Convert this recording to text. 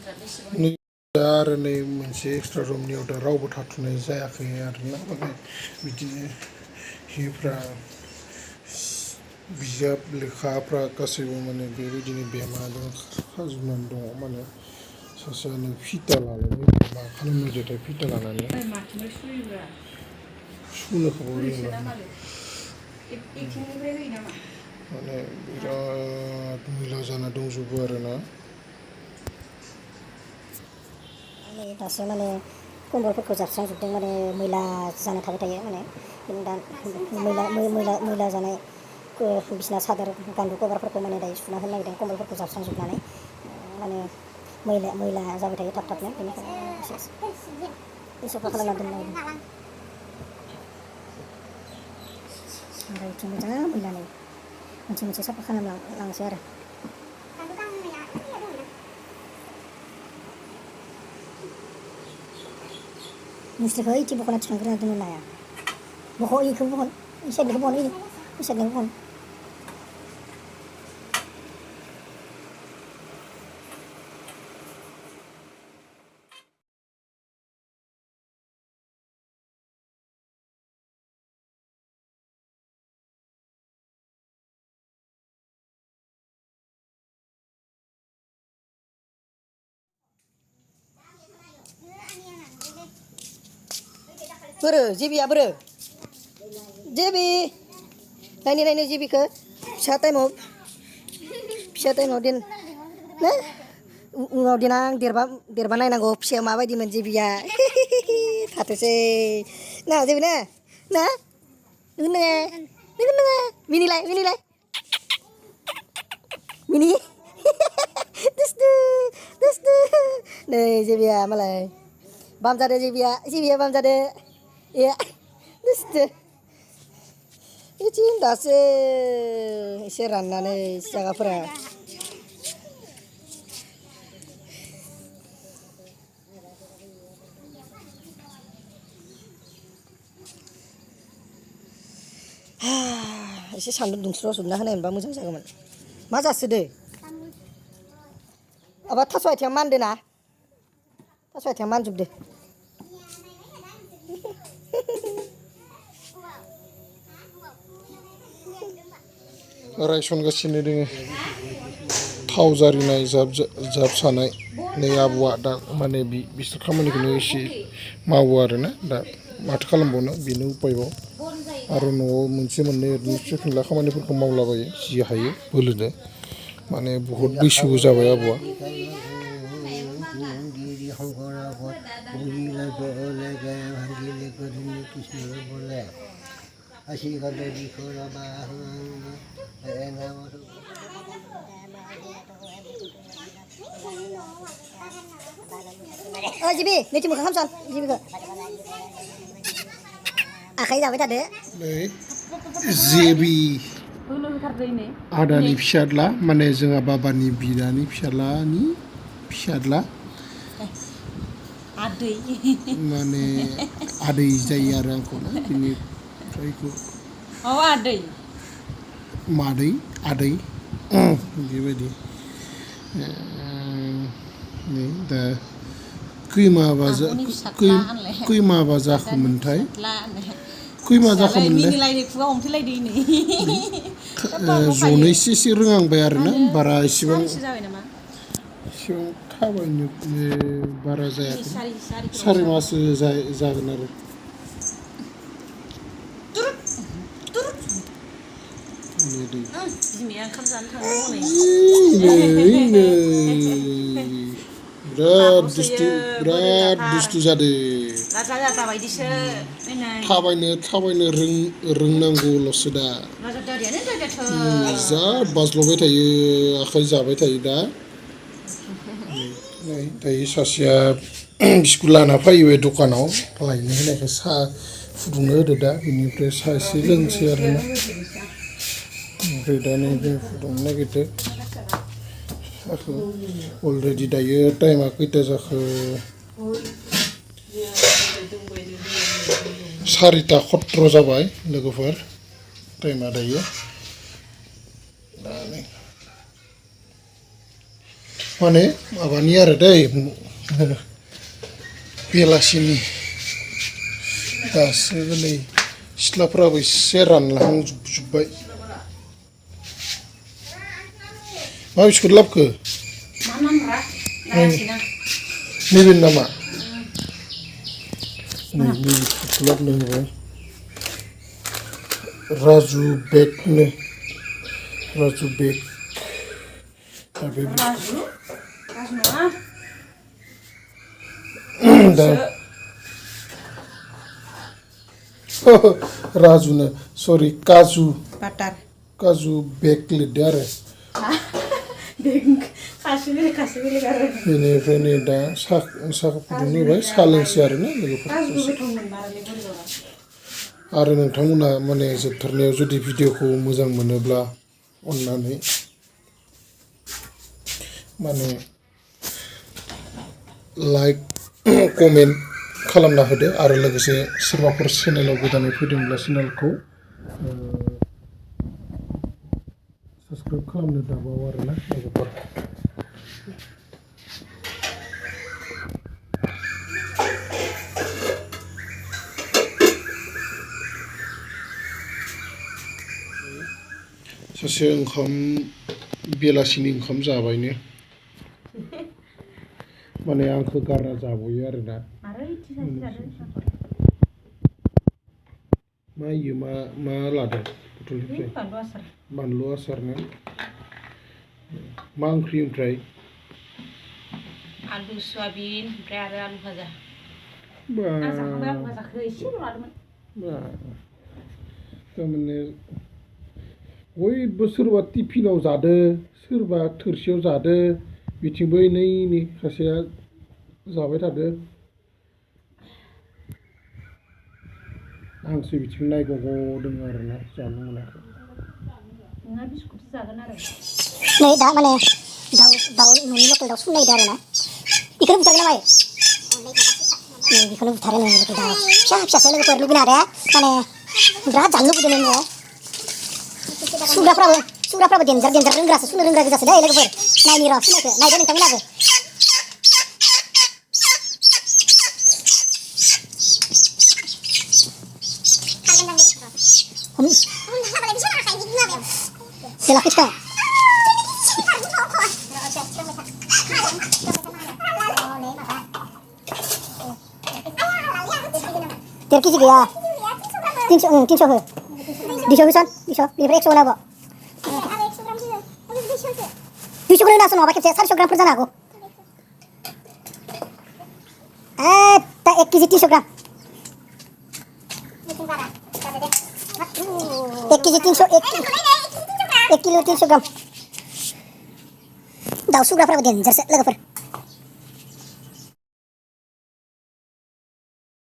आरो नै मोनसे एक्सट्रा रुमनियाव दा रावबो थाथ'नाय जायाखै आरोना माने बिदिनो हिफ्रा बिजाब लेखाफ्रा गासैबो माने बेबायदिनो बेमाजों खाजोबनानै दङ माने सासेयानो फिता लानानै मा खालामनो जेथाय फिता लानानै सुनो खबर रोंला माने बिराद मैला जाना दंजोबो आरोना दासो माने कम्बलफोरखौ जाबस्रांजोबदों माने मैला जाना थाबाय थायो माने दा मैला जानाय बिसिना सादर गान्दु कभारफोरखौ माने दायो सुना होनो नागिरदों कम्बलफोरखौ जाबस्रांजोबनानै माने मैला जाबाय थायो थाब थाबनो बेनिखायनो एसे साफा खालामना दोननो नागिरदों ओमफ्राय बिथिं मोजां मैला नै मोनसे साफा खालामलांसै आरो मुस्रिखौ इथि बख'ना थिखांग्रोना दोननो हाया इखौ बहन इ साइडनिखौ बहन इ साइडनिखौ बहन बोरो जेबिया बोरो जेबि नायनो जेबिखौ फिसा टाइमाव दोन ना उनाव देनां देरबा नायनांगौ फिसाया माबायदिमोन जेबिया थाथोसै ना जेबि ना नोङो मिनिलाय मिनि दुस्तु नै जेबिया मालाय बाम जादो जेबिया बाम जादो ए दुस्तु बिथिं दासो एसे राननानै जागाफोरा एसे सान्दुं दुंस्रावजोबना होनाय मोनबा मोजां जागौमोन मा जासोदो माबा थास' आथिङा मानदो ना थास' आथिङा मानजोबदो रायसनगासिनो दोङो थाव जारिनाय जाब सानाय नै आबौआ दा माने बिसोर खामानिखौनो एसे मावो आरोना दा माथो खालामबावनो बेनो उपायबाव आरो न'आव मोनसे मोननै ओरैनो फिसा फिनला खामानिफोरखौ मावलाबायो जि हायो बोलोदो माने बहुद बैसोबो जाबाय आबौआ जिबि नैथि मोखां खामसन जिबिखौ आखाइ जाबाय थादो नै जेबि आदानि फिसाज्ला माने जोंहा बाबानि बिदानि फिसाज्ला आदै माने आदै जायो आरो आंखौ ना बिनिफ्रायखौ आदै मादै आदै बेबायदि दा खैमाबा जाखोमोनथाय खैमा जाखोमोनलाय जनो एसे रोंहांबाय आरोना बारा इसेबां थाबायनो बारा जायाखै 4 माससो जागोन आरो बिराद दुस्थु जादों थाबायनो रोंनांगौल'सो दा जा बाज्ल'बाय थायो आखाइ जाबाय थायो दा दायो सासेया बिस्कुट लाना फैयो बे दखानाव लायनो होनायखाय साहा फुदुंनो होदो दा बेनिफ्राय साहा एसे लोंसै आरोना ओमफ्राय दा नैबे फुदुंनो नागिरदो साहाखौ अलरेडि दायो टाइमा खैथा जाखो 4:17 जाबाय लोगोफोर टाइमा दायो माने माबानि आरो दै बेलासिनि दासो नै सिथ्लाफ्राबो एसे रानलांजोब्बाय मा बिस्कुट लाबोखो नैबे नामा नैबे बिस्कुटखौ लाबोनो होबाय राजु बेगनो राजु बेग दा बे दा राजुनो सरि काजु बाटार काजु बेग लिरदो आरो बेनिफ्राय नै दा साहा फुदुंनो होबाय साहा लोंसै आरोना लोगोफोर आरो नोंथांमोना माने जोबथारनायाव जुदि भिडिअखौ मोजां मोनोब्ला अननानै माने लाइक कमेन्ट खालामना होदो आरो लोगोसे सोरबाफोर चेनेलाव गोदानै फैदोंब्ला चेनेलखौ साबस्क्राइब खालामनो दाबाव आरोना लोगोफोर सासे ओंखाम बेलासिनि ओंखाम जाबायनो माने आंखौ गारना जाबोयो आरोना मा इयो मा लादों बथलनिफ्राय बानलु आसारनो मा ओंख्रि ओमफ्राय आलु सयाबिन ओमफ्राय आरो आलु भाजा थारमाने बयबो सोरबा टिफिनाव जादो सोरबा थोरसियाव जादो बिथिंबो नैनि सासेया जाबाय थादो आंसो बिथिं नायगगदों आरोना जानो मोनाखै नै दा माने दाउ न'नि लकेल दाउ सुनायदो आरोना बेखौनो बुथारगोन ना मायो बेखौनो बुथारो नों लकेल दाउ फिसा फिसासो लोगोफोर लुबैनो आरो माने बिराद जानो लुबैदों नोङो सुग्राफ्राबो देन्जार रोंग्रासो सुनो रोंग्रा गोजासो दै लोगोफोर नायनि र' सुनायखौ नायदो नोंथांमोनाबो Selakitkan. Terkisi dia. 300 ho. Disho bisan, disho. Ini 100 lah, Bo. 200 gram langsung apa kecil 100 gram per jana aku. Tak 1 kg 300 gram. 1 kg 1 kilo 300 gram. Daw sugra pra den jarse lagafar.